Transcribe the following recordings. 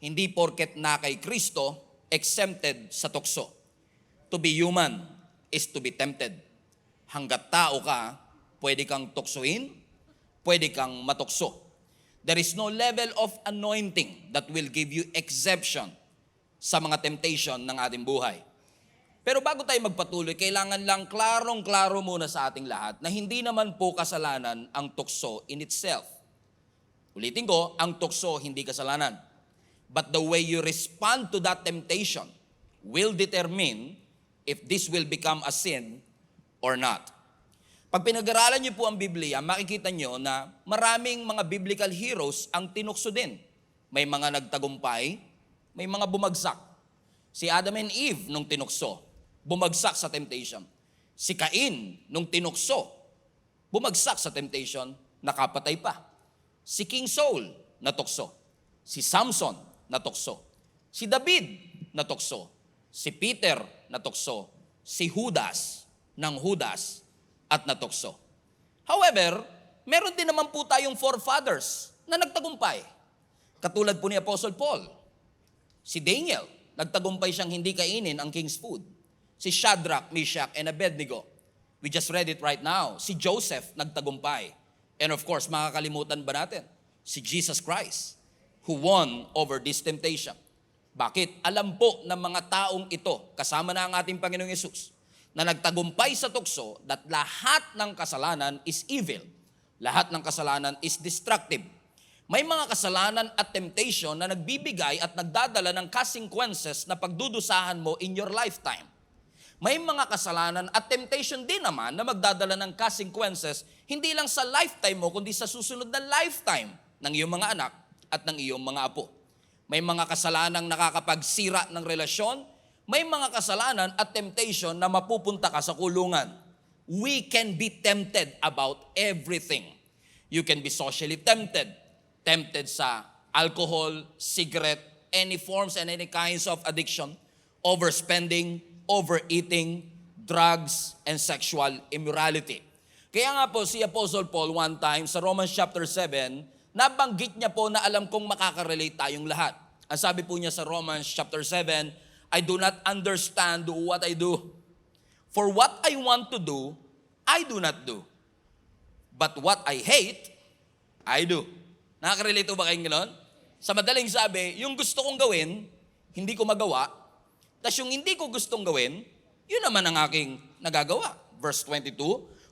Hindi porket na kay Kristo, exempted sa tukso. To be human is to be tempted. Hanggat tao ka, pwede kang tuksuin, pwede kang matukso. There is no level of anointing that will give you exception sa mga temptation ng ating buhay. Pero bago tayo magpatuloy, kailangan lang klarong-klaro muna sa ating lahat na hindi naman po kasalanan ang tukso in itself. Ulitin ko, ang tukso hindi kasalanan. But the way you respond to that temptation will determine if this will become a sin or not. Pag pinag-aralan niyo po ang Biblia, makikita niyo na maraming mga biblical heroes ang tinukso din. May mga nagtagumpay, may mga bumagsak. Si Adam and Eve nung tinukso, bumagsak sa temptation. Si Cain nung tinukso, bumagsak sa temptation, nakapatay pa. Si King Saul, natukso. Si Samson, natukso. Si David, natukso. Si Peter, natukso. Si Judas, ng Judas, at natukso. However, meron din naman po tayong forefathers na nagtagumpay. Katulad po ni Apostle Paul. Si Daniel, nagtagumpay siyang hindi kainin ang king's food. Si Shadrach, Meshach, and Abednego. We just read it right now. Si Joseph, nagtagumpay. And of course, makakalimutan ba natin? Si Jesus Christ, who won over this temptation. Bakit? Alam po ng mga taong ito, kasama na ang ating Panginoong Yesus, na nagtagumpay sa tukso that lahat ng kasalanan is evil. Lahat ng kasalanan is destructive. May mga kasalanan at temptation na nagbibigay at nagdadala ng consequences na pagdudusahan mo in your lifetime. May mga kasalanan at temptation din naman na magdadala ng consequences hindi lang sa lifetime mo, kundi sa susunod na lifetime ng iyong mga anak at ng iyong mga apo. May mga kasalanang nakakapagsira ng relasyon, may mga kasalanan at temptation na mapupunta ka sa kulungan. We can be tempted about everything. You can be socially tempted. Tempted sa alcohol, cigarette, any forms and any kinds of addiction, overspending, overeating, drugs, and sexual immorality. Kaya nga po si Apostle Paul one time sa Romans chapter 7, nabanggit niya po na alam kong makakarelate tayong lahat. Ang sabi po niya sa Romans chapter 7, I do not understand what I do. For what I want to do, I do not do. But what I hate, I do. Nakakarelate ba kayong gano'n? Sa madaling sabi, yung gusto kong gawin, hindi ko magawa. Tapos yung hindi ko gustong gawin, yun naman ang aking nagagawa. Verse 22,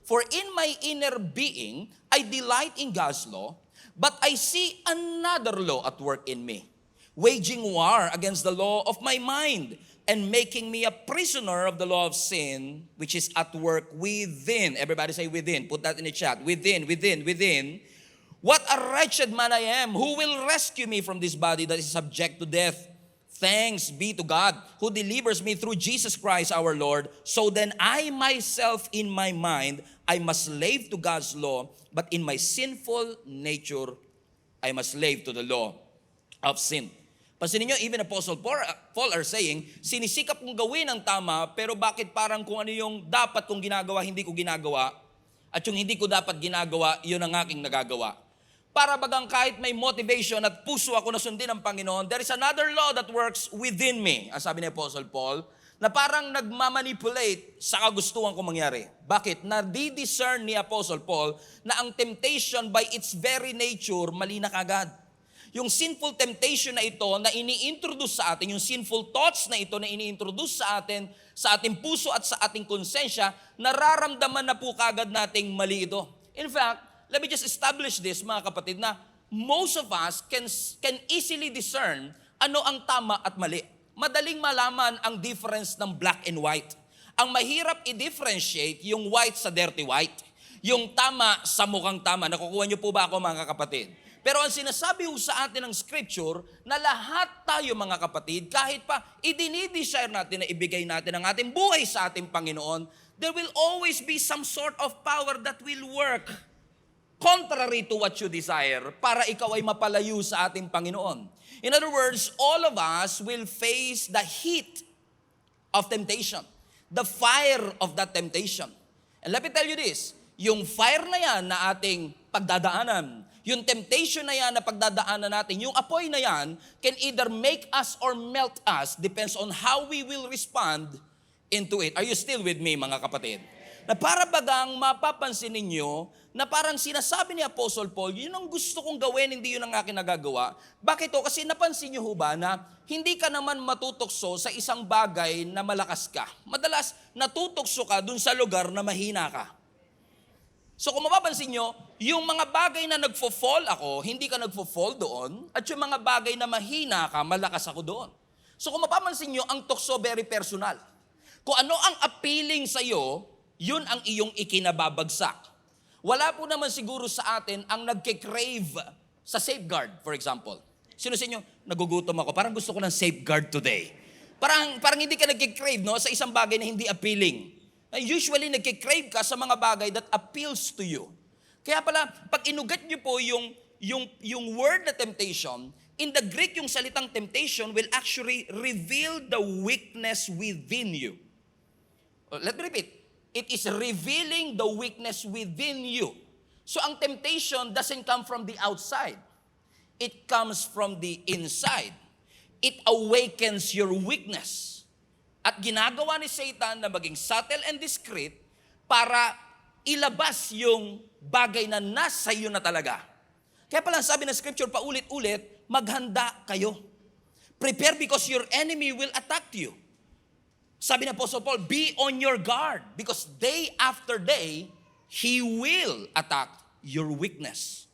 for in my inner being, I delight in God's law, but I see another law at work in me, waging war against the law of my mind, and making me a prisoner of the law of sin, which is at work within. Everybody say within. Put that in the chat. Within. What a wretched man I am. Who will rescue me from this body that is subject to death? Thanks be to God who delivers me through Jesus Christ our Lord. So then I myself in my mind, I must slave to God's law, but in my sinful nature, I must slave to the law of sin. Pansinin nyo, even Apostle Paul are saying, sinisikap kong gawin ang tama, pero bakit parang kung ano yung dapat kong ginagawa, hindi ko ginagawa, at yung hindi ko dapat ginagawa, yun ang aking nagagawa. Para bagang kahit may motivation at puso ako na sundin ng Panginoon, there is another law that works within me, ang sabi ni Apostle Paul, na parang nagmamanipulate sa kagustuhan ko mangyari. Bakit? Nadi-discern ni Apostle Paul na ang temptation by its very nature, mali na kagad. Yung sinful temptation na ito na ini-introduce sa atin, yung sinful thoughts na ito na ini-introduce sa atin, sa ating puso at sa ating konsensya, nararamdaman na po kagad nating mali ito. In fact, let me just establish this, mga kapatid, na most of us can easily discern ano ang tama at mali. Madaling malaman ang difference ng black and white. Ang mahirap i-differentiate yung white sa dirty white. Yung tama sa mukhang tama. Nakukuha niyo po ba ako, mga kapatid? Pero ang sinasabi ho sa atin ng scripture, na lahat tayo, mga kapatid, kahit pa idinidesire natin na ibigay natin ang ating buhay sa ating Panginoon, there will always be some sort of power that will work contrary to what you desire para ikaw ay mapalayo sa ating Panginoon. In other words, all of us will face the heat of temptation, the fire of that temptation. And let me tell you this, yung fire na yan na ating pagdadaanan, Yung temptation na yan na pagdadaanan natin, yung apoy na yan can either make us or melt us, depends on how we will respond into it. Are you still with me, mga kapatid? Na para bagang mapapansin ninyo na parang sinasabi ni Apostle Paul, yun ang gusto kong gawin, hindi yun ang aking nagagawa. Bakit to? Kasi napansin nyo ho ba na hindi ka naman matutokso sa isang bagay na malakas ka. Madalas natutokso ka dun sa lugar na mahina ka. So kung mapapansin nyo, yung mga bagay na nagfo-fall ako, hindi ka nagfo-fall doon, at yung mga bagay na mahina ka, malakas ako doon. So kung mapapansin nyo, ang tukso very personal. Kung ano ang appealing sa'yo, yun ang iyong ikinababagsak. Wala po naman siguro sa atin ang nagke-crave sa safeguard, for example. Sino sa inyo, nagugutom ako, parang gusto ko ng safeguard today. Parang hindi ka nagke-crave, no, sa isang bagay na hindi appealing. Usually, nagke-crave ka sa mga bagay that appeals to you. Kaya pala, pag inugat nyo po yung word na temptation, in the Greek, yung salitang temptation will actually reveal the weakness within you. Let me repeat. It is revealing the weakness within you. So ang temptation doesn't come from the outside. It comes from the inside. It awakens your weakness. At ginagawa ni Satan na maging subtle and discreet para ilabas yung bagay na nasa iyo na talaga. Kaya pala sabi ng scripture paulit-ulit, maghanda kayo. Prepare because your enemy will attack you. Sabi ng Apostle Paul, be on your guard because day after day, he will attack your weakness.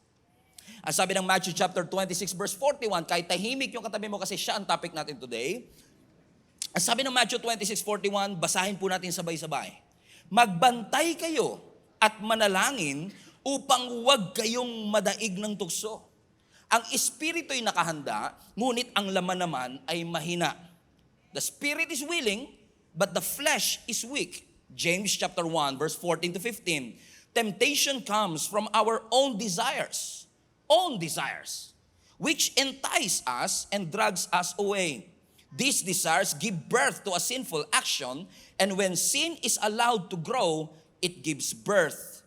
Ang sabi ng Matthew chapter 26 verse 41, kahit tahimik yung katabi mo kasi siya ang topic natin today. Ang sabi ng Matthew 26:41, basahin po natin sabay-sabay. Magbantay kayo at manalangin upang huwag kayong madaig ng tukso. Ang espiritu'y nakahanda, ngunit ang laman naman ay mahina. The spirit is willing, but the flesh is weak. James chapter 1 verse 14 to 15. Temptation comes from our own desires, which entice us and drags us away. These desires give birth to a sinful action, and when sin is allowed to grow, it gives birth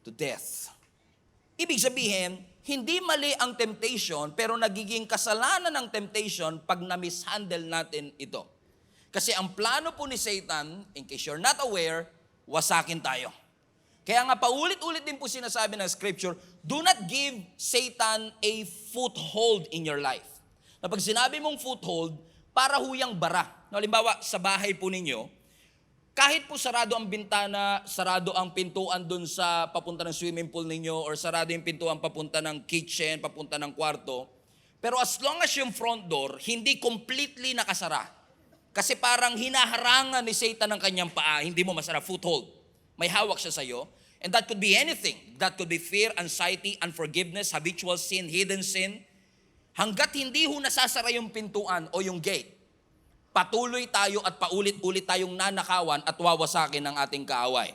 to death. Ibig sabihin, hindi mali ang temptation, pero nagiging kasalanan ng temptation pag na-mishandle natin ito. Kasi ang plano po ni Satan, in case you're not aware, wasakin tayo. Kaya nga paulit-ulit din po sinasabi ng scripture, do not give Satan a foothold in your life. Na pag sinabi mong foothold, para huyang bara. Halimbawa, sa bahay po ninyo, kahit po sarado ang bintana, sarado ang pintuan dun sa papunta ng swimming pool ninyo, or sarado yung pintuan papunta ng kitchen, papunta ng kwarto, pero as long as yung front door, hindi completely nakasara. Kasi parang hinaharangan ni Satan ng kanyang paa, hindi mo masara, foothold. May hawak siya sa'yo. And that could be anything. That could be fear, anxiety, unforgiveness, habitual sin, hidden sin. Hanggat hindi ho nasasara yung pintuan o yung gate, patuloy tayo at paulit-ulit tayong nanakawan at wawasakin ng ating kaaway.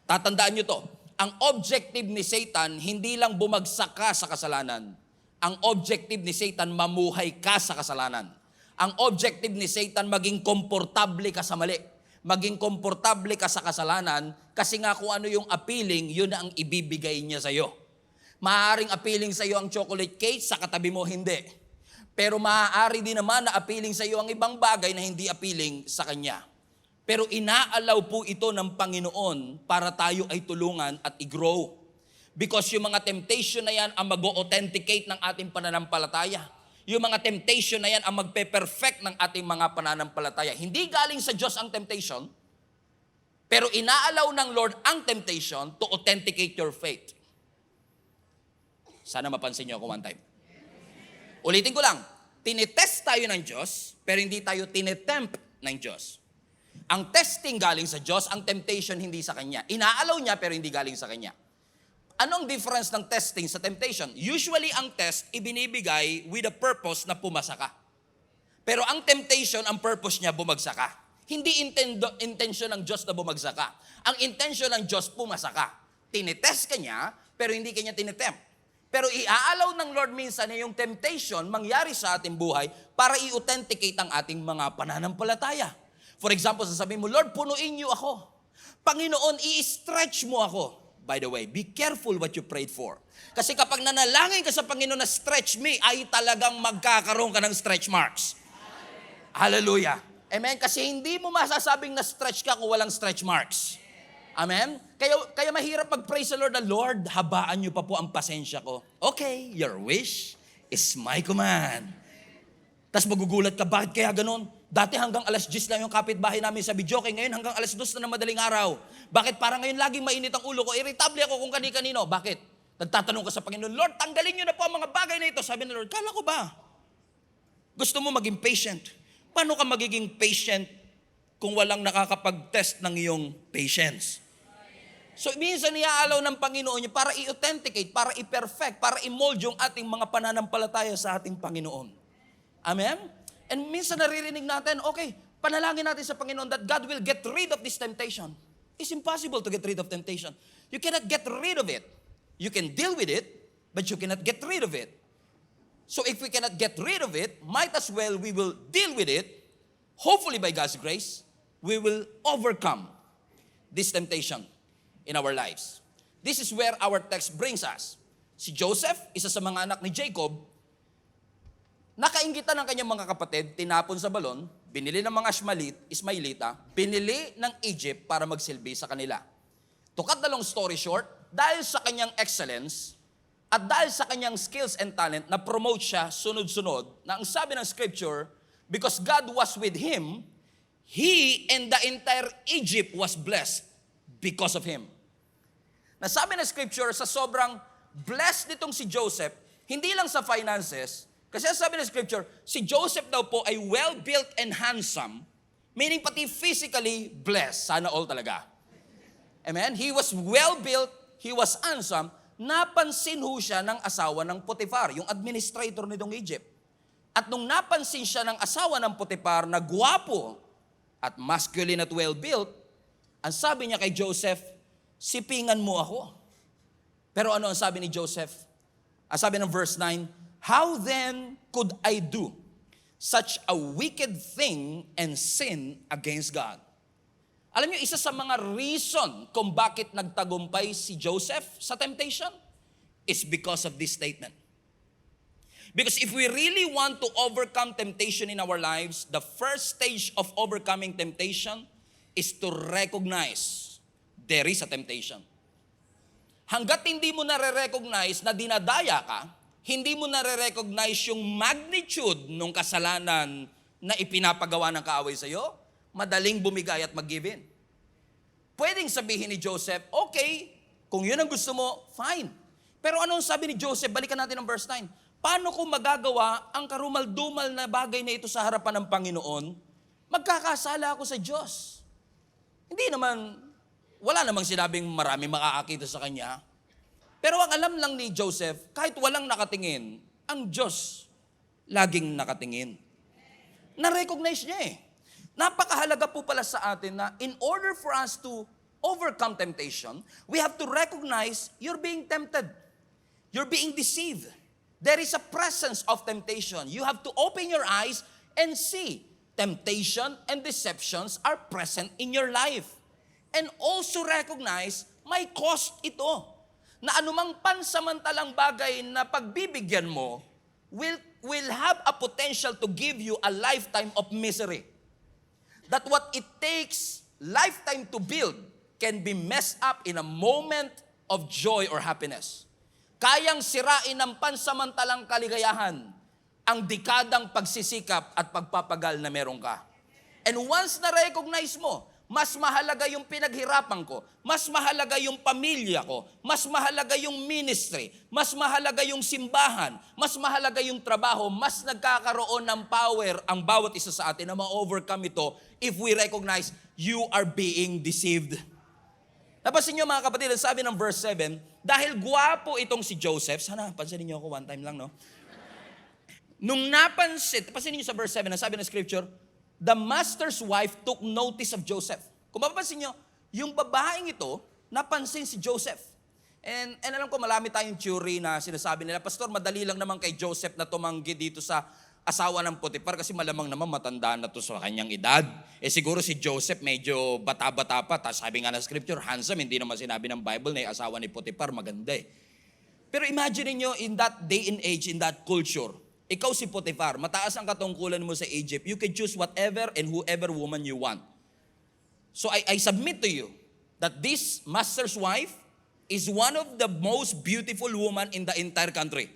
Tatandaan nyo to, ang objective ni Satan, hindi lang bumagsak ka sa kasalanan. Ang objective ni Satan, mamuhay ka sa kasalanan. Ang objective ni Satan, maging komportable ka sa mali. Maging komportable ka sa kasalanan kasi nga kung ano yung appealing, yun ang ibibigay niya sa'yo. Maaaring appealing sa'yo ang chocolate cake, sa katabi mo hindi. Pero maaari din naman na appealing sa'yo ang ibang bagay na hindi appealing sa kanya. Pero inaalaw po ito ng Panginoon para tayo ay tulungan at i-grow. Because yung mga temptation na yan ang mag-authenticate ng ating pananampalataya. Yung mga temptation na yan ang magpe-perfect ng ating mga pananampalataya. Hindi galing sa Diyos ang temptation, pero inaalaw ng Lord ang temptation to authenticate your faith. Sana mapansin niyo ako one time. Ulitin ko lang, tinitest tayo ng Diyos, pero hindi tayo tinetempt ng Diyos. Ang testing galing sa Diyos, ang temptation hindi sa Kanya. Inaalaw niya, pero hindi galing sa Kanya. Anong difference ng testing sa temptation? Usually, ang test, ibinibigay with a purpose na pumasa ka. Pero ang temptation, ang purpose niya, bumagsak ka. Hindi intention ng Diyos na bumagsak ka. Ang intention ng Diyos, pumasa ka. Tinitest ka niya, pero hindi kanya tinetempt. Pero iaalaw ng Lord minsan na yung temptation mangyari sa ating buhay para i-authenticate ang ating mga pananampalataya. For example, sasabihin mo, Lord, punuin niyo ako. Panginoon, i-stretch mo ako. By the way, be careful what you prayed for. Kasi kapag nanalangin ka sa Panginoon na stretch me, ay talagang magkakaroon ka ng stretch marks. Hallelujah. Amen? Kasi hindi mo masasabing na stretch ka kung walang stretch marks. Amen? Kaya mahirap mag-pray sa Lord na, Lord, habaan niyo pa po ang pasensya ko. Okay, your wish is my command. Tapos magugulat ka, bakit kaya ganun? Dati hanggang alas 10 lang yung kapitbahay namin sa Bidyoke, ngayon hanggang alas 2 na ng madaling araw. Bakit parang ngayon laging mainit ang ulo ko? Irritable ako kung kani-kanino. Bakit? Nagtatanong ka sa Panginoon, Lord, tanggalin niyo na po ang mga bagay na ito. Sabi ng Lord, kala ko ba? Gusto mo maging patient. Paano ka magiging patient kung walang nakakapag-test ng iyong patience? So minsan iaalaw ng Panginoon niya para i-authenticate, para i-perfect, para i-mold yung ating mga pananampalataya sa ating Panginoon. Amen? And minsan naririnig natin, okay, panalangin natin sa Panginoon that God will get rid of this temptation. It's impossible to get rid of temptation. You cannot get rid of it. You can deal with it, but you cannot get rid of it. So if we cannot get rid of it, might as well we will deal with it. Hopefully by God's grace, we will overcome this temptation in our lives. This is where our text brings us. Si Joseph, isa sa mga anak ni Jacob, nakainggitan ng kanyang mga kapatid, tinapon sa balon, binili ng mga Ismailita, binili ng Egypt para magsilbi sa kanila. To cut the long story short, dahil sa kanyang excellence, at dahil sa kanyang skills and talent, na-promote siya sunod-sunod, na ang sabi ng scripture, because God was with him, he and the entire Egypt was blessed because of him. Nasabi ng scripture, sa sobrang blessed nitong si Joseph, hindi lang sa finances, kasi sabi ng scripture, si Joseph daw po ay well-built and handsome, meaning pati physically blessed. Sana all talaga. Amen? He was well-built, he was handsome, napansin ho siya ng asawa ng Potiphar, yung administrator nitong Egypt. At nung napansin siya ng asawa ng Potiphar na gwapo at masculine at well-built, ang sabi niya kay Joseph, sipingan mo ako. Pero ano ang sabi ni Joseph? Ang sabi ng verse 9, how then could I do such a wicked thing and sin against God? Alam niyo, isa sa mga reason kung bakit nagtagumpay si Joseph sa temptation is because of this statement. Because if we really want to overcome temptation in our lives, the first stage of overcoming temptation is to recognize there is a temptation. Hanggat hindi mo nare-recognize na dinadaya ka, hindi mo nare-recognize yung magnitude ng kasalanan na ipinapagawa ng kaaway sa iyo, madaling bumigay at mag-give in. Pwedeng sabihin ni Joseph, okay, kung yun ang gusto mo, fine. Pero anong sabi ni Joseph? Balikan natin ang verse 9. Paano ko magagawa ang karumal-dumal na bagay na ito sa harapan ng Panginoon? Magkakasala ako sa Diyos. Hindi naman, wala namang sinabing marami makakakita sa kanya. Pero ang alam lang ni Joseph, kahit walang nakatingin, ang Diyos laging nakatingin. Na-recognize niya eh. Napakahalaga po pala sa atin na in order for us to overcome temptation, we have to recognize you're being tempted. You're being deceived. There is a presence of temptation. You have to open your eyes and see temptation and deceptions are present in your life. And also recognize may cost ito. Na anumang pansamantalang bagay na pagbibigyan mo will have a potential to give you a lifetime of misery. That what it takes lifetime to build can be messed up in a moment of joy or happiness. Kayang sirain ng pansamantalang kaligayahan ang dekadang pagsisikap at pagpapagal na meron ka. And once na-recognize mo, mas mahalaga yung pinaghirapan ko, mas mahalaga yung pamilya ko, mas mahalaga yung ministry, mas mahalaga yung simbahan, mas mahalaga yung trabaho, mas nagkakaroon ng power ang bawat isa sa atin na ma-overcome ito if we recognize you are being deceived. Napansin niyo mga kapatid, ang sabi ng verse 7, dahil gwapo itong si Joseph, sana pansinin niyo ako one time lang, no? Nung pansinin niyo sa verse 7, ang sabi ng scripture, the master's wife took notice of Joseph. Kung mapapansin nyo, yung babaeng ito, napansin si Joseph. And alam ko, marami tayong theory na sinasabi nila, Pastor, madali lang naman kay Joseph na tumanggi dito sa asawa ng Potiphar kasi malamang naman matanda na to sa kanyang edad. Siguro si Joseph medyo bata-bata pa. Tapos sabi nga ng scripture, handsome. Hindi naman sinabi ng Bible na yung asawa ni Potiphar maganda eh. Pero imagine niyo in that day and age, in that culture, ikaw si Potiphar, mataas ang katungkulan mo sa Egypt. You can choose whatever and whoever woman you want. So I submit to you that this master's wife is one of the most beautiful woman in the entire country.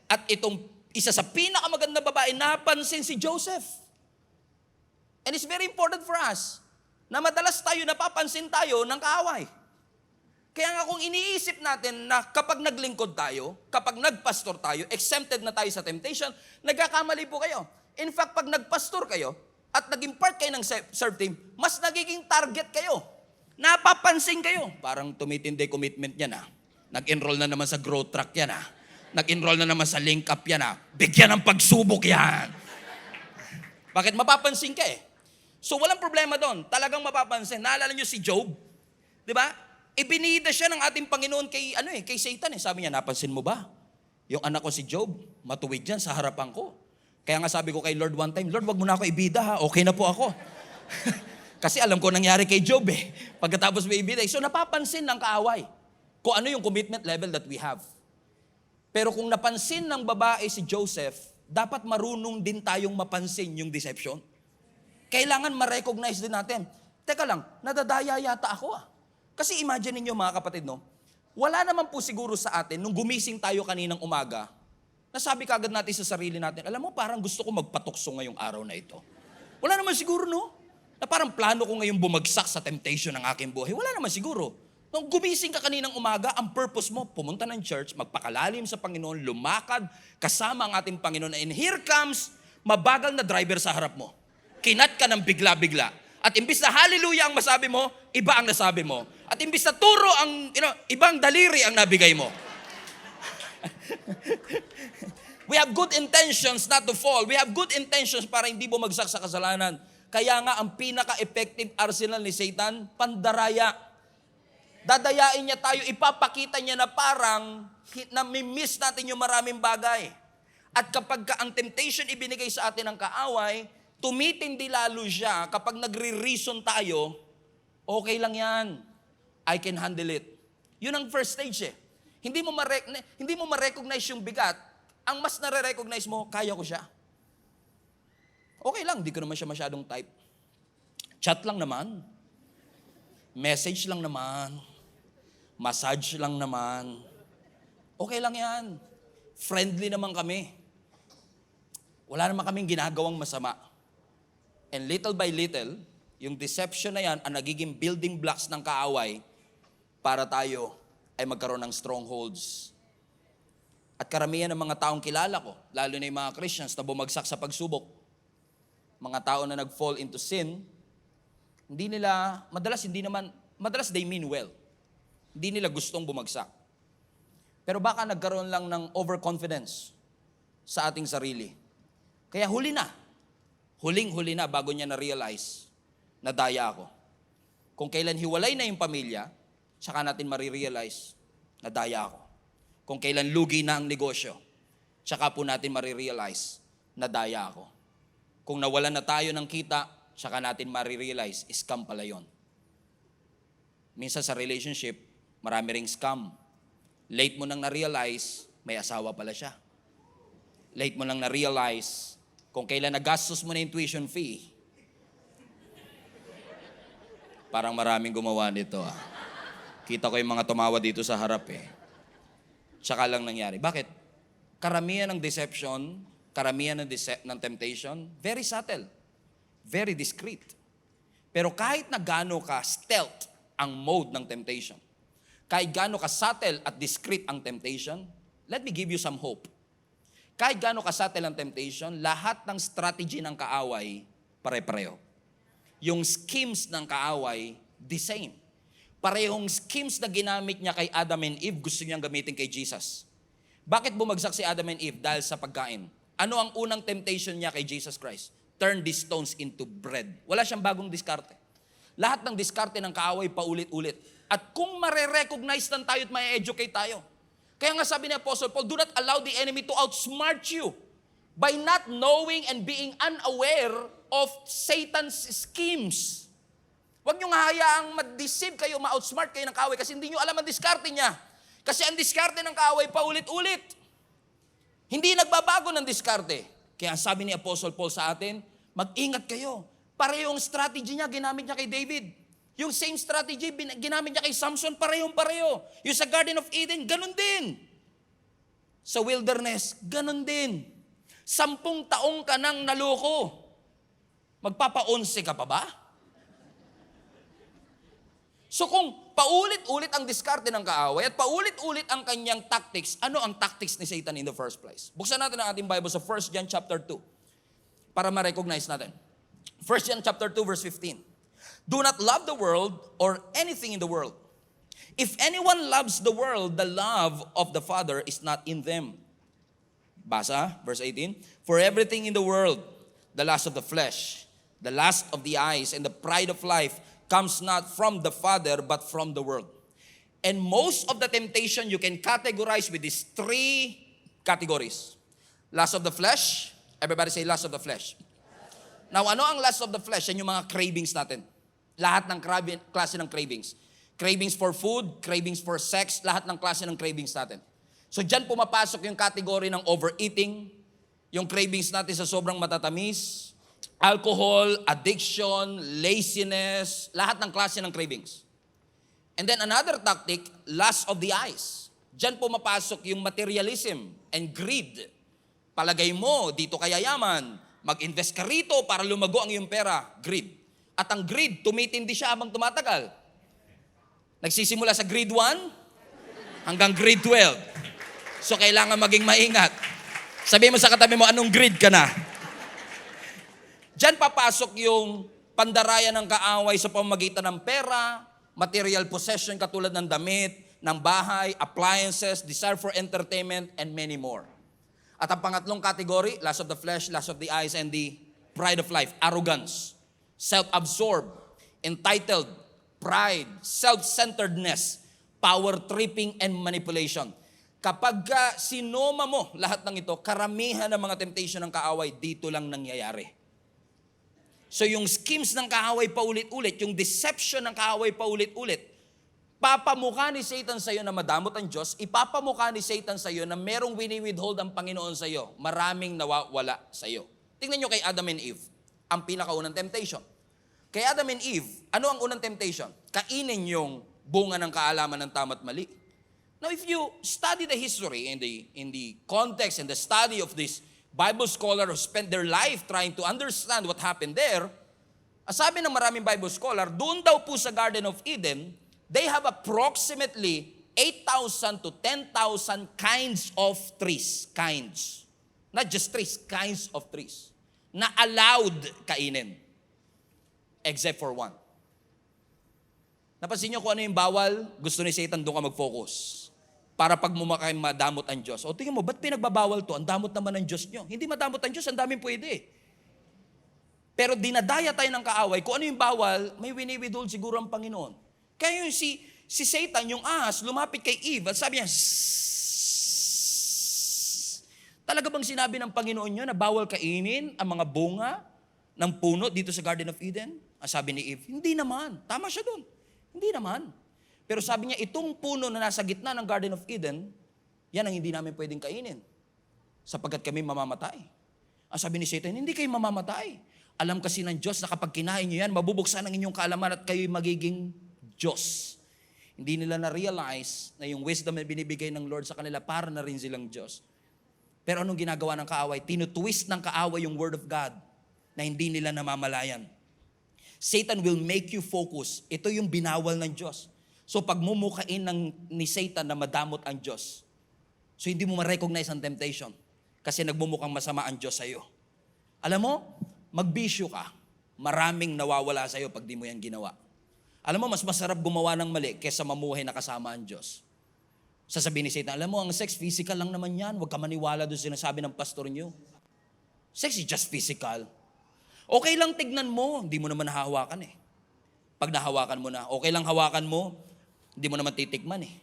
At itong isa sa pinakamaganda babae, napansin si Joseph. And it's very important for us na madalas tayo napapansin tayo ng kaaway. Kaya nga kung iniisip natin na kapag naglingkod tayo, kapag nagpastor tayo, exempted na tayo sa temptation, nagkakamali po kayo. In fact, pag nagpastor kayo at naging part kayo ng serve team, mas nagiging target kayo. Napapansin kayo. Parang tumitindi commitment niya na. Nag-enroll na naman sa growth track yan Nag-enroll na naman sa link up yan Bigyan ng pagsubok yan. Bakit? Mapapansin ka So walang problema doon. Talagang mapapansin. Naalala niyo si Job? Di ba? Ibinida siya ng ating Panginoon kay Satan Sabi niya, napansin mo ba? Yung anak ko si Job, matuwid yan sa harapan ko. Kaya nga sabi ko kay Lord one time, Lord, wag mo na ako ibida Okay na po ako. Kasi alam ko nangyari kay Job Pagkatapos may ibida. So napapansin ng kaaway kung ano yung commitment level that we have. Pero kung napansin ng babae si Joseph, dapat marunong din tayong mapansin yung deception. Kailangan ma-recognize din natin. Teka lang, nadadaya yata ako Kasi imagine niyo mga kapatid, wala naman po siguro sa atin, nung gumising tayo kaninang umaga, nasabi kagad natin sa sarili natin, alam mo, parang gusto ko magpatukso ngayong araw na ito. Wala naman siguro, Na parang plano ko ngayong bumagsak sa temptation ng aking buhay. Wala naman siguro. Nung gumising ka kaninang umaga, ang purpose mo, pumunta ng church, magpakalalim sa Panginoon, lumakad, kasama ang ating Panginoon. And here comes, mabagal na driver sa harap mo. Kinat ka ng bigla-bigla. At imbis na hallelujah ang masabi mo, iba ang nasabi mo. At imbis na turo ang, ibang daliri ang nabigay mo. We have good intentions not to fall. We have good intentions para hindi bumagsak sa kasalanan. Kaya nga ang pinaka-effective arsenal ni Satan, pandaraya. Dadayain niya tayo, ipapakita niya na parang nami-miss natin yung maraming bagay. At kapag ang temptation ibinigay sa atin ng kaaway, tumitindi lalo siya kapag nagre-reason tayo, okay lang yan. I can handle it. Yun ang first stage Hindi mo ma-recognize yung bigat. Ang mas nare-recognize mo, kaya ko siya. Okay lang, di ko naman siya masyadong type. Chat lang naman. Message lang naman. Massage lang naman. Okay lang yan. Friendly naman kami. Wala naman kaming ginagawang masama. And little by little, yung deception na yan ang nagiging building blocks ng kaaway para tayo ay magkaroon ng strongholds. At karamihan ng mga taong kilala ko, lalo na yung mga Christians na bumagsak sa pagsubok, mga tao na nag-fall into sin, madalas they mean well. Hindi nila gustong bumagsak. Pero baka nagkaroon lang ng overconfidence sa ating sarili. Kaya huling-huli na bago niya na-realize na daya ako. Kung kailan hiwalay na yung pamilya, saka natin marirealize na daya ako. Kung kailan lugi na ang negosyo, saka po natin marirealize na daya ako. Kung nawalan na tayo ng kita, saka natin marirealize, scam pala yun. Minsan sa relationship, marami ring scam. Late mo nang na-realize, may asawa pala siya. Late mo nang na-realize, kung kailan nagastos mo na yung tuition fee, parang maraming gumawa nito. Kita ko yung mga tumawa dito sa harap Tsaka lang nangyari. Bakit? Karamihan ng deception, karamihan ng temptation, very subtle, very discreet. Pero kahit na gaano ka stealth ang mode ng temptation, kahit gaano ka subtle at discreet ang temptation, let me give you some hope. Kahit gaano ka subtle ang temptation, lahat ng strategy ng kaaway, pare-pareho. Yung schemes ng kaaway, the same. Parehong schemes na ginamit niya kay Adam and Eve, gusto niyang gamitin kay Jesus. Bakit bumagsak si Adam and Eve? Dahil sa pagkain. Ano ang unang temptation niya kay Jesus Christ? Turn these stones into bread. Wala siyang bagong diskarte. Lahat ng diskarte ng kaaway paulit-ulit. At kung mare-recognize lang tayo at may-educate tayo. Kaya nga sabi ni Apostle Paul, do not allow the enemy to outsmart you. by not knowing and being unaware of Satan's schemes. Huwag niyong hahayaang ma-deceive kayo, ma-outsmart kayo ng kaaway kasi hindi niyo alam ang diskarte niya. Kasi ang diskarte ng kaaway paulit-ulit. Hindi nagbabago ng diskarte. Kaya sabi ni Apostle Paul sa atin, mag-ingat kayo. Parehong strategy niya, ginamit niya kay David. Yung same strategy, ginamit niya kay Samson, parehong-pareho. Yung sa Garden of Eden, ganun din. Sa wilderness, ganun din. 10 taong ka nang naloko. Magpapa-11 ka pa ba? So kung paulit-ulit ang diskarte ng kaaway at paulit-ulit ang kanyang tactics, ano ang tactics ni Satan in the first place? Buksan natin ang ating Bible sa 1 John chapter 2 para ma-recognize natin. 1 John chapter 2 verse 15. Do not love the world or anything in the world. If anyone loves the world, the love of the Father is not in them. Basa, verse 18. For everything in the world, the lust of the flesh, the lust of the eyes, and the pride of life comes not from the Father, but from the world. And most of the temptation you can categorize with these 3 categories. Lust of the flesh. Everybody say lust of the flesh. Now, ano ang lust of the flesh? Yan yung mga cravings natin. Lahat ng klase ng cravings. Cravings for food, cravings for sex, lahat ng klase ng cravings natin. So dyan pumapasok yung category ng overeating, yung cravings natin sa sobrang matatamis, alcohol, addiction, laziness, lahat ng klase ng cravings. And then another tactic, lust of the eyes. Diyan pumapasok yung materialism and greed. Palagay mo, dito kaya yaman, mag-invest ka rito para lumago ang iyong pera, greed. At ang greed, tumitindi siya habang tumatagal. Nagsisimula sa grade 1 hanggang grade 12. So kailangan maging maingat. Sabihin mo sa katabi mo, anong grade ka na? Diyan papasok yung pandarayan ng kaaway sa pamamagitan ng pera, material possession katulad ng damit, ng bahay, appliances, desire for entertainment, and many more. At ang pangatlong category, lust of the flesh, lust of the eyes, and the pride of life, arrogance, self-absorbed, entitled, pride, self-centeredness, power-tripping, and manipulation. Kapag sinoma mo lahat ng ito, karamihan ng mga temptation ng kaaway, dito lang nangyayari. So yung schemes ng kaaway paulit-ulit, yung deception ng kaaway paulit-ulit, papamukha ni Satan sa iyo na madamot ang Diyos, ipapamukha ni Satan sa iyo na merong wini-withhold ang Panginoon sa iyo, maraming nawawala sa iyo. Tingnan nyo kay Adam and Eve, ang pinakaunang temptation. Kay Adam and Eve, ano ang unang temptation? Kainin yung bunga ng kaalaman ng tama at mali. Now if you study the history in the context and the study of this Bible scholar who spent their life trying to understand what happened there, sabi ng maraming Bible scholar, doon daw po sa Garden of Eden, they have approximately 8,000 to 10,000 kinds of trees. Kinds. Not just trees, kinds of trees. Na allowed kainin. Except for one. Napansin niyo kung ano yung bawal? Gusto ni Satan doon ka mag-focus. Para pag mumakay madamot ang Diyos. O tingnan mo, ba't pinagbabawal to? Ang damot naman ng Diyos nyo. Hindi madamot ang Diyos, ang daming pwede. Pero dinadaya tayo ng kaaway. Kung ano yung bawal, may wini-withhold siguro ang Panginoon. Kaya yung si Satan, yung ahas, lumapit kay Eve at sabi niya, talaga bang sinabi ng Panginoon niyo na bawal kainin ang mga bunga ng puno dito sa Garden of Eden? Sabi ni Eve, hindi naman. Tama siya doon. Hindi naman. Pero sabi niya, itong puno na nasa gitna ng Garden of Eden, yan ang hindi namin pwedeng kainin. Sapagkat kami mamamatay. Ang sabi ni Satan, hindi kayo mamamatay. Alam kasi ng Diyos na kapag kinain niyo yan, mabubuksan ang inyong kaalaman at kayo'y magiging Diyos. Hindi nila na-realize na yung wisdom na binibigay ng Lord sa kanila, para na rin silang Diyos. Pero anong ginagawa ng kaaway? Tinutwist ng kaaway yung Word of God na hindi nila namamalayan. Satan will make you focus. Ito yung binawal ng Diyos. So pag mumukain ni Satan na madamot ang Diyos, so hindi mo ma-recognize ang temptation kasi nagmumukhang masama ang Diyos sa iyo. Alam mo, magbisyo ka, maraming nawawala sa iyo pag di mo yan ginawa. Alam mo, mas masarap gumawa ng mali kaysa mamuhay na kasama ang Diyos. Sasabihin ni Satan, alam mo, ang sex, physical lang naman yan. Huwag ka maniwala doon sinasabi ng pastor niyo. Sex is just physical. Okay lang tignan mo, hindi mo naman nahahawakan eh. Pag nahawakan mo na, okay lang hawakan mo, hindi mo naman titikman eh.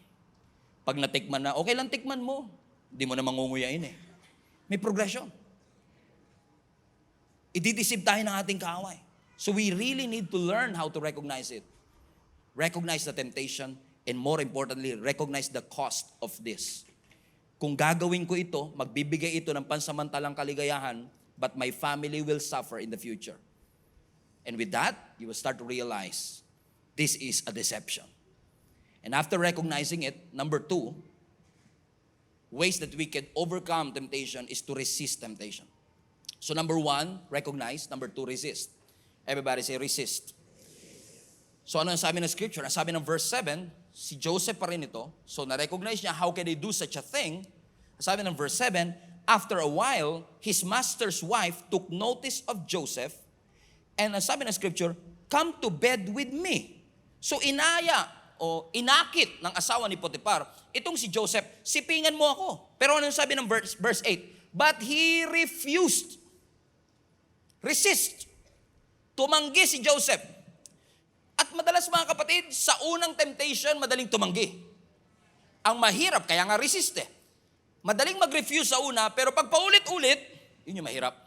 Pag natikman na, okay lang tikman mo, hindi mo naman ngunguyain eh. May progression. Idideceive tayo ng ating kaaway. So we really need to learn how to recognize it. Recognize the temptation, and more importantly, recognize the cost of this. Kung gagawin ko ito, magbibigay ito ng pansamantalang kaligayahan, but my family will suffer in the future. And with that, you will start to realize this is a deception. And after recognizing it, number 2, ways that we can overcome temptation is to resist temptation. So number 1, recognize. Number 2, resist. Everybody say resist. So ano ang sabi ng scripture? Ang sabi ng verse 7, si Joseph pa rin ito. So na-recognize niya, how can they do such a thing? Ang sabi ng verse 7, after a while, his master's wife took notice of Joseph, and ang sabi ng scripture, come to bed with me. So inaya o inakit ng asawa ni Potiphar, itong si Joseph, sipingan mo ako. Pero ano sabi ng verse 8? But he refused. Resist. Tumanggi si Joseph. At madalas mga kapatid, sa unang temptation, madaling tumanggi. Ang mahirap, kaya nga resist eh. Madaling mag-refuse sa una, pero pag paulit-ulit, yun yung mahirap.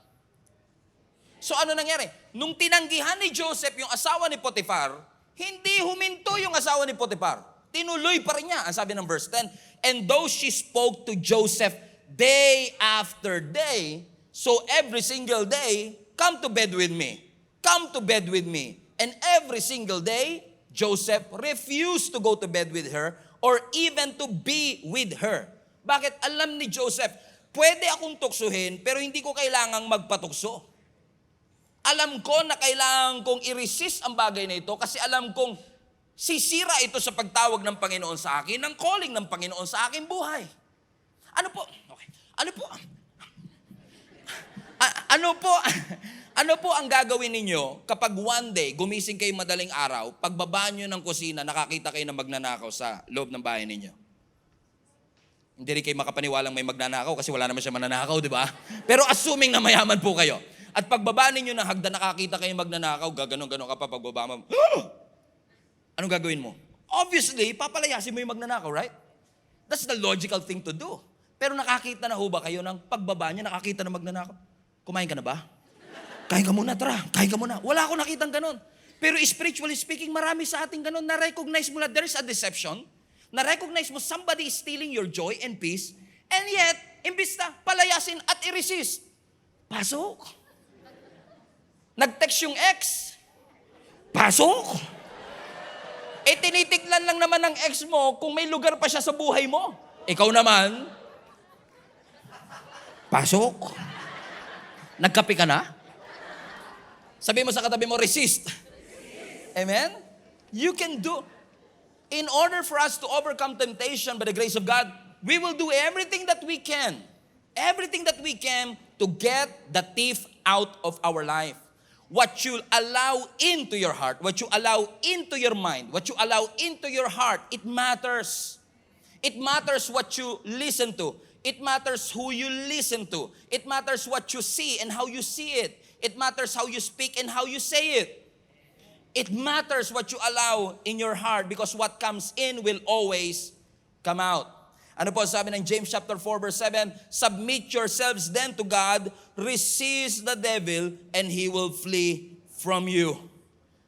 So ano nangyari? Nung tinanggihan ni Joseph yung asawa ni Potiphar, hindi huminto yung asawa ni Potiphar. Tinuloy pa rin niya. Ang sabi ng verse 10, and though she spoke to Joseph day after day, so every single day, come to bed with me. Come to bed with me. And every single day, Joseph refused to go to bed with her or even to be with her. Bakit? Alam ni Joseph, pwede akong tuksuhin pero hindi ko kailangang magpatukso. Alam ko na kailangan kong i-resist ang bagay na ito kasi alam kong sisira ito sa pagtawag ng Panginoon sa akin, ng calling ng Panginoon sa aking buhay. Ano po? Okay. Ano po ang gagawin ninyo kapag one day, gumising kayo madaling araw, pagbaba nyo ng kusina, nakakita kayo na magnanakaw sa loob ng bahay ninyo? Hindi rin kayo makapaniwalang may magnanakaw kasi wala naman siya mananakaw, di ba? Pero assuming na mayaman po kayo. At pagbaba ninyo ng hagdan, nakakita kayo magnanakaw, gaganon-ganon ka pa pagbaba mo. Anong gagawin mo? Obviously, papalayasin mo yung magnanakaw, right? That's the logical thing to do. Pero nakakita na ho ba kayo ng pagbaba niya, nakakita na magnanakaw? Kumain ka na ba? Kain ka muna, tara. Kain ka muna. Wala akong nakitang ganon. Pero spiritually speaking, marami sa ating ganon. Na-recognize mo na there is a deception. Na-recognize mo somebody is stealing your joy and peace. And yet, imbis na palayasin at i-resist. Pasok. Nag-text yung ex. Pasok. Eh, tinitignan lang naman ng ex mo kung may lugar pa siya sa buhay mo. Ikaw naman, pasok. Nagkape ka na? Sabi mo sa katabi mo, resist. Amen? You can do. In order for us to overcome temptation by the grace of God, we will do everything that we can. Everything that we can to get the thief out of our life. What you allow into your heart, what you allow into your mind, what you allow into your heart, it matters. It matters what you listen to. It matters who you listen to. It matters what you see and how you see it. It matters how you speak and how you say it. It matters what you allow in your heart because what comes in will always come out. Ano po sabi ng James chapter 4 verse 7? Submit yourselves then to God, resist the devil, and he will flee from you.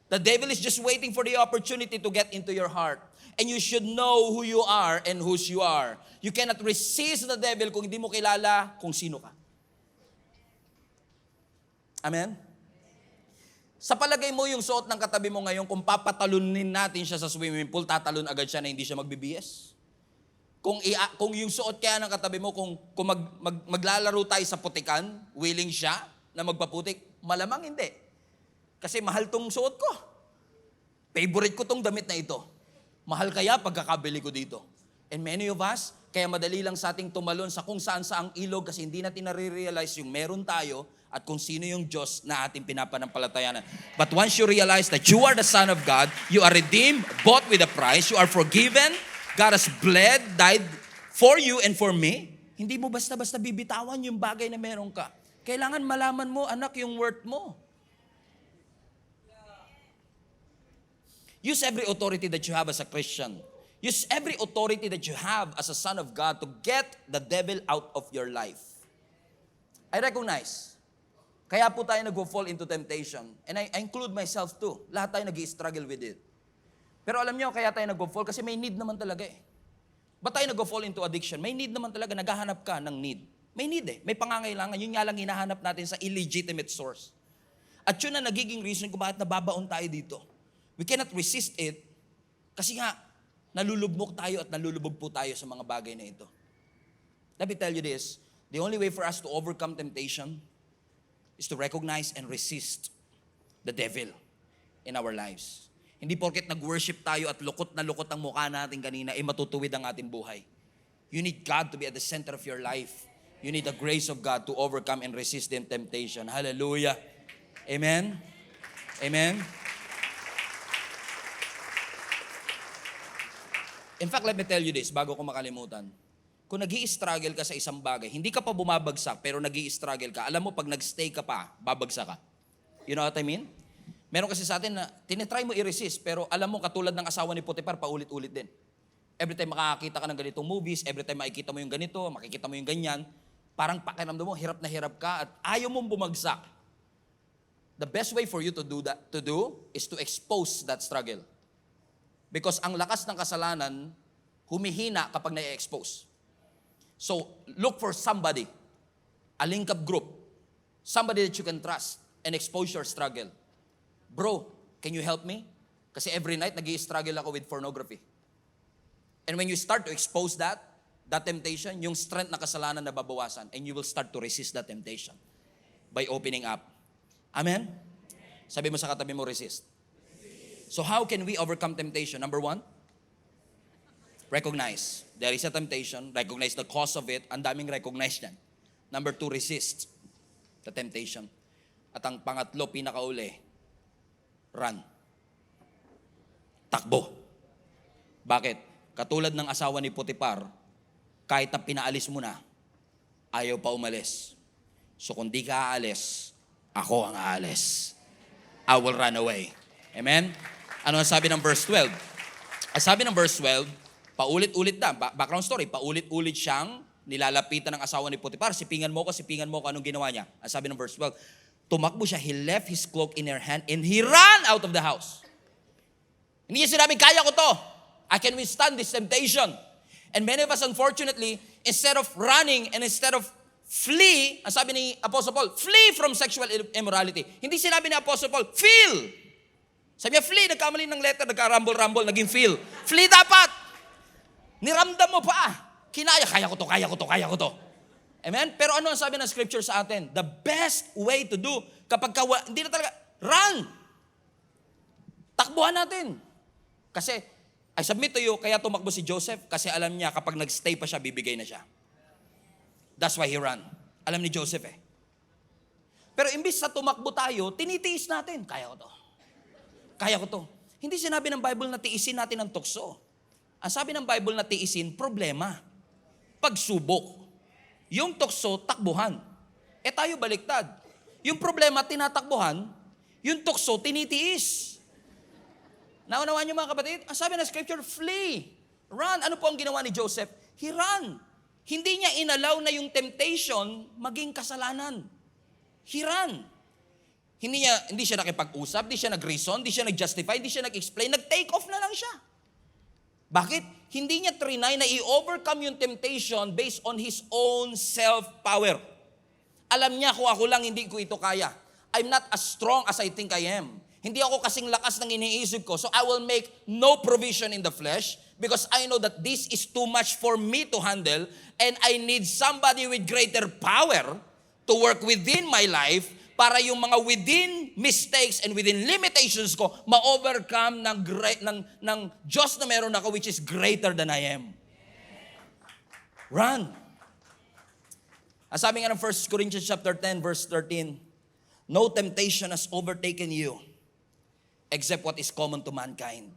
The devil is just waiting for the opportunity to get into your heart. And you should know who you are and whose you are. You cannot resist the devil kung hindi mo kilala kung sino ka. Amen? Sa palagay mo yung suot ng katabi mo ngayon, kung papatalunin natin siya sa swimming pool, tatalon agad siya na hindi siya magbibiyes? Kung yung suot kaya ng katabi mo, kung maglalaro tayo sa putikan, willing siya na magpaputik, malamang hindi. Kasi mahal tong suot ko. Favorite ko tong damit na ito. Mahal kaya pagkakabili ko dito. And many of us, kaya madali lang sa ating tumalon sa kung saan saang ilog kasi hindi natin nare-realize yung meron tayo at kung sino yung Diyos na ating pinapanampalatayanan. But once you realize that you are the Son of God, you are redeemed, bought with a price, you are forgiven, God has bled, died for you and for me, hindi mo basta-basta bibitawan yung bagay na meron ka. Kailangan malaman mo, anak, yung worth mo. Use every authority that you have as a Christian. Use every authority that you have as a son of God to get the devil out of your life. I recognize Kaya po tayo nag-fall into temptation. And I include myself too. Lahat tayo nag-i-struggle with it. Pero alam niyo, kaya tayo nag-fall kasi may need naman talaga eh. Ba't tayo nag-fall into addiction? May need naman talaga, naghahanap ka ng need. May need eh, may pangangailangan. Yun nga lang hinahanap natin sa illegitimate source. At yun na nagiging reason kung bakit nababaon tayo dito. We cannot resist it kasi nga, nalulubog tayo at nalulubog po tayo sa mga bagay na ito. Let me tell you this, the only way for us to overcome temptation is to recognize and resist the devil in our lives. Hindi porket nag-worship tayo at lukot na lukot ang mukha natin kanina, matutuwid ang ating buhay. You need God to be at the center of your life. You need the grace of God to overcome and resist the temptation. Hallelujah. Amen? Amen? In fact, let me tell you this, bago ko makalimutan. Kung nag-i-struggle ka sa isang bagay, hindi ka pa bumabagsak, pero nag-i-struggle ka, alam mo, pag nag-stay ka pa, babagsak ka. You know what I mean? Meron kasi sa atin na, tinitry mo i-resist, pero alam mo, katulad ng asawa ni Potiphar, paulit-ulit din. Every time makakakita ka ng ganitong movies, every time makikita mo yung ganito, makikita mo yung ganyan, parang pakiramdam mo, hirap na hirap ka, at ayaw mong bumagsak. The best way for you to do is to expose that struggle. Because ang lakas ng kasalanan, humihina kapag na-expose. So, look for somebody, a link-up group, somebody that you can trust and expose your struggle. Bro, can you help me? Kasi every night, nag-i-struggle ako with pornography. And when you start to expose that temptation, yung strength na kasalanan na babawasan, and you will start to resist that temptation by opening up. Amen? Sabi mo sa katabi mo, resist. So how can we overcome temptation? Number 1, recognize. There is a temptation. Recognize the cause of it. Ang daming recognize yan. Number 2, resist the temptation. At ang pangatlo, pinakauli, run. Takbo. Bakit? Katulad ng asawa ni Potiphar, kahit na pinaalis mo na, ayaw pa umalis. So kung di ka aalis, ako ang aalis. I will run away. Amen? Ano ang sabi ng verse 12? Ang sabi ng verse 12, paulit-ulit na, background story, paulit-ulit siyang nilalapitan ng asawa ni Potiphar. Sipingan mo ko, anong ginawa niya? Ang sabi ng verse 12, tumakbo siya, he left his cloak in her hand and he ran out of the house. Hindi niya sinabing, kaya ko to. I can withstand this temptation. And many of us, unfortunately, instead of running and instead of flee, ang sabi ni Apostle Paul, flee from sexual immorality. Hindi sinabi ni Apostle Paul, feel. Sabi niya, flee, nagkamali ng letter, nagka-rumble, naging feel. Flee dapat. Niramdam mo pa. Kinaya, kaya ko to. Amen? Pero ano ang sabi ng scripture sa atin? The best way to do, kapag hindi na talaga, run. Takbuhan natin. Kasi, I submit to you, kaya tumakbo si Joseph, kasi alam niya, kapag nag-stay pa siya, bibigay na siya. That's why he ran. Alam ni Joseph eh. Pero imbis sa tumakbo tayo, tinitiis natin. Kaya ko to. Hindi sinabi ng Bible na tiisin natin ang tukso. Ang sabi ng Bible na tiisin, problema. Pagsubok. Yung tukso, takbuhan. Tayo baliktad. Yung problema, tinatakbuhan. Yung tukso, tinitiis. Naunawaan niyo mga kapatid? Ang sabi ng scripture, flee. Run. Ano po ang ginawa ni Joseph? He ran. Hindi niya inalaw na yung temptation maging kasalanan. He ran. Hindi siya nakipag-usap, hindi siya nag-reason, hindi siya nag-justify, hindi siya nag-explain, nag-take off na lang siya. Bakit? Hindi niya trinay na i-overcome yung temptation based on his own self-power. Alam niya, kung ako lang, hindi ko ito kaya. I'm not as strong as I think I am. Hindi ako kasing lakas ng iniisip ko, so I will make no provision in the flesh because I know that this is too much for me to handle and I need somebody with greater power to work within my life para yung mga within mistakes and within limitations ko, ma-overcome ng Diyos na meron ako which is greater than I am. Run. Ang sabi nga ng 1 Corinthians chapter 10, verse 13, no temptation has overtaken you except what is common to mankind.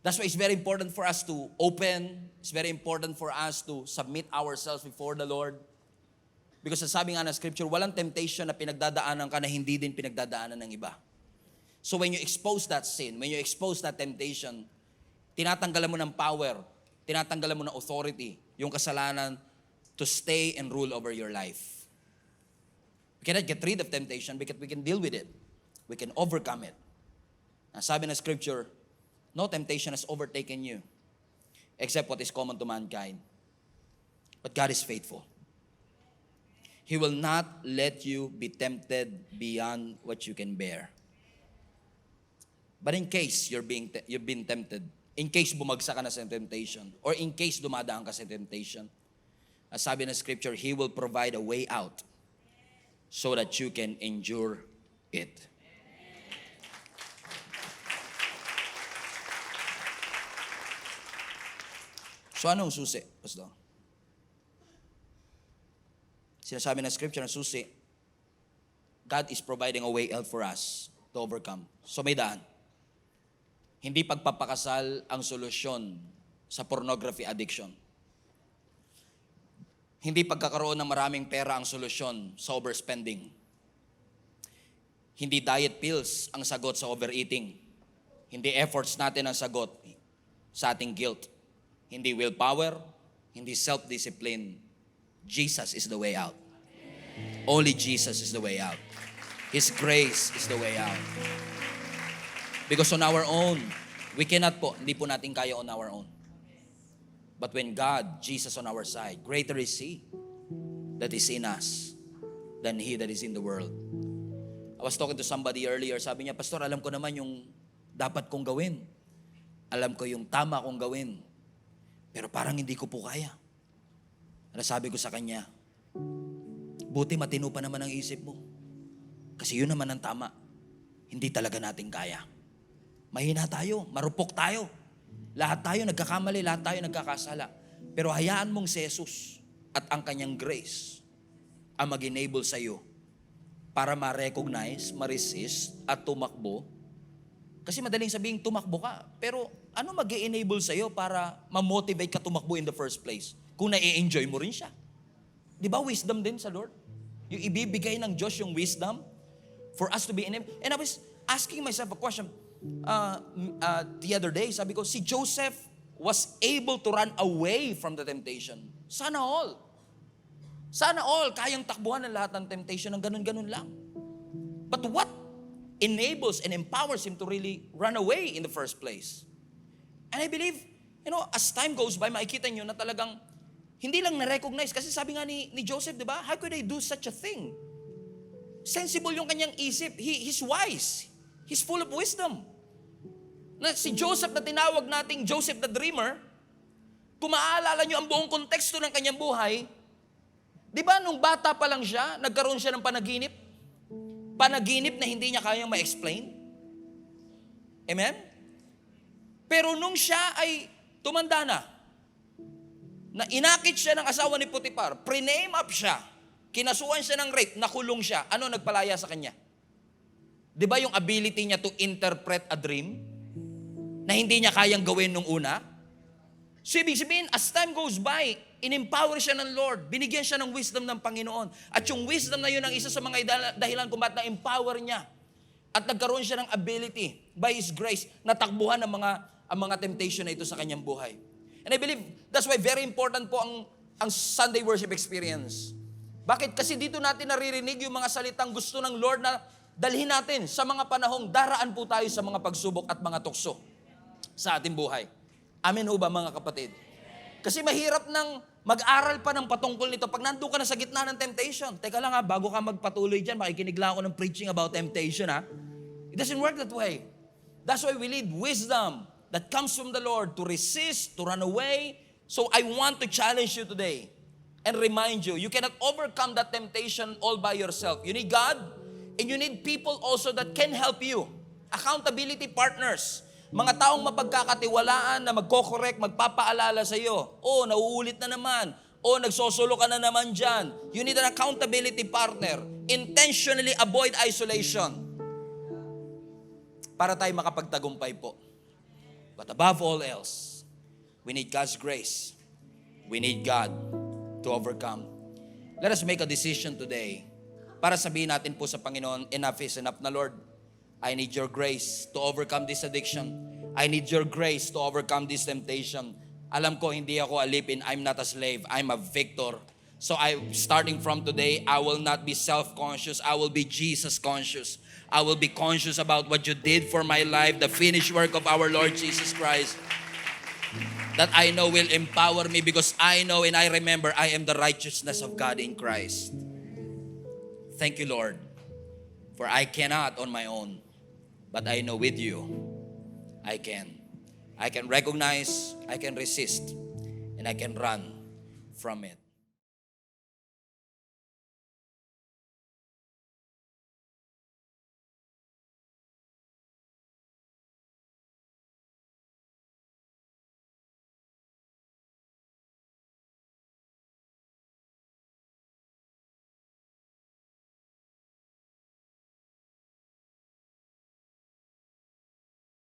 That's why it's very important for us to open. It's very important for us to submit ourselves before the Lord. Because sabi nga ng scripture, walang temptation na pinagdadaanan ka na hindi din pinagdadaanan ng iba. So when you expose that sin, when you expose that temptation, tinatanggalan mo ng power, tinatanggalan mo ng authority, yung kasalanan to stay and rule over your life. cannot get rid of temptation because we can deal with it. We can overcome it. Sabi na scripture, no temptation has overtaken you except what is common to mankind. But God is faithful. He will not let you be tempted beyond what you can bear. But in case you've been tempted, in case bumagsak ka na sa temptation, or in case dumadaan ka sa temptation, sabi na scripture, He will provide a way out so that you can endure it. So anong susi, Pastor? Sinasabi ng scripture na susi, God is providing a way out for us to overcome. So may daan. Hindi pagpapakasal ang solusyon sa pornography addiction. Hindi pagkakaroon ng maraming pera ang solusyon sa overspending. Hindi diet pills ang sagot sa overeating. Hindi efforts natin ang sagot sa ating guilt. Hindi willpower, hindi self-discipline. Jesus is the way out. Only Jesus is the way out. His grace is the way out. Because on our own, we cannot po, hindi po natin kaya on our own. But when God, Jesus on our side, greater is He that is in us than he that is in the world. I was talking to somebody earlier, sabi niya, Pastor, alam ko naman yung dapat kong gawin. Alam ko yung tama kong gawin. Pero parang hindi ko po kaya. Ano sabi ko sa kanya, buti matino pa naman ang isip mo. Kasi yun naman ang tama. Hindi talaga natin kaya. Mahina tayo, marupok tayo. Lahat tayo nagkakamali, lahat tayo nagkakasala. Pero hayaan mong si Jesus at ang kanyang grace ang mag-enable sa iyo para ma-recognize, ma-resist at tumakbo. Kasi madaling sabihin tumakbo ka. Pero ano mag-enable sa iyo para ma-motivate ka tumakbo in the first place? Kung na-enjoy mo rin siya. Di ba wisdom din sa Lord? Yung ibibigay ng Diyos yung wisdom for us to be enabled. And I was asking myself a question the other day. Sabi ko, si Joseph was able to run away from the temptation. Sana all. Sana all, kayang takbuhan ng lahat ng temptation ng ganun-ganun lang. But what enables and empowers him to really run away in the first place? And I believe, as time goes by, makikita nyo na talagang hindi lang na-recognize. Kasi sabi nga ni Joseph, di ba? How could I do such a thing? Sensible yung kanyang isip. He's wise. He's full of wisdom. Na si Joseph na tinawag nating Joseph the Dreamer, kung maaalala nyo ang buong konteksto ng kanyang buhay, di ba nung bata pa lang siya, nagkaroon siya ng panaginip? Panaginip na hindi niya kayang ma-explain. Amen? Pero nung siya ay tumanda na inakit siya ng asawa ni Potiphar, pre-name up siya, kinasuhan siya ng rape, nakulong siya, ano nagpalaya sa kanya? Di ba yung ability niya to interpret a dream na hindi niya kayang gawin nung una? So ibig sabihin, as time goes by, in-empower siya ng Lord, binigyan siya ng wisdom ng Panginoon. At yung wisdom na yun ang isa sa mga dahilan kung bakit na-empower niya. At nagkaroon siya ng ability by His grace na takbuhan ang mga temptation na ito sa kanyang buhay. And I believe that's why very important po ang Sunday worship experience. Bakit? Kasi dito natin naririnig yung mga salitang gusto ng Lord na dalhin natin sa mga panahong daraan po tayo sa mga pagsubok at mga tukso sa ating buhay. Amen ho ba mga kapatid? Kasi mahirap nang mag-aral pa ng patungkol nito pag nandun ka na sa gitna ng temptation. Teka lang bago ka magpatuloy dyan, makikinig lang ako ng preaching about temptation It doesn't work that way. That's why we need wisdom that comes from the Lord to resist, to run away. So I want to challenge you today and remind you, you cannot overcome that temptation all by yourself. You need God and you need people also that can help you. Accountability partners. Mga taong mapagkakatiwalaan na magko-correct, magpapaalala sa iyo. Nauulit na naman. Nagsosolo ka na naman dyan. You need an accountability partner. Intentionally avoid isolation. Para tayo makapagtagumpay po. But above all else, we need God's grace. We need God to overcome. Let us make a decision today para sabihin natin po sa Panginoon, enough is enough na Lord. I need your grace to overcome this addiction. I need your grace to overcome this temptation. Alam ko, hindi ako alipin. I'm not a slave. I'm a victor. So starting from today, I will not be self-conscious. I will be Jesus-conscious. I will be conscious about what you did for my life, the finished work of our Lord Jesus Christ. That I know will empower me because I know and I remember I am the righteousness of God in Christ. Thank you, Lord, for I cannot on my own, but I know with you, I can. I can recognize, I can resist, and I can run from it.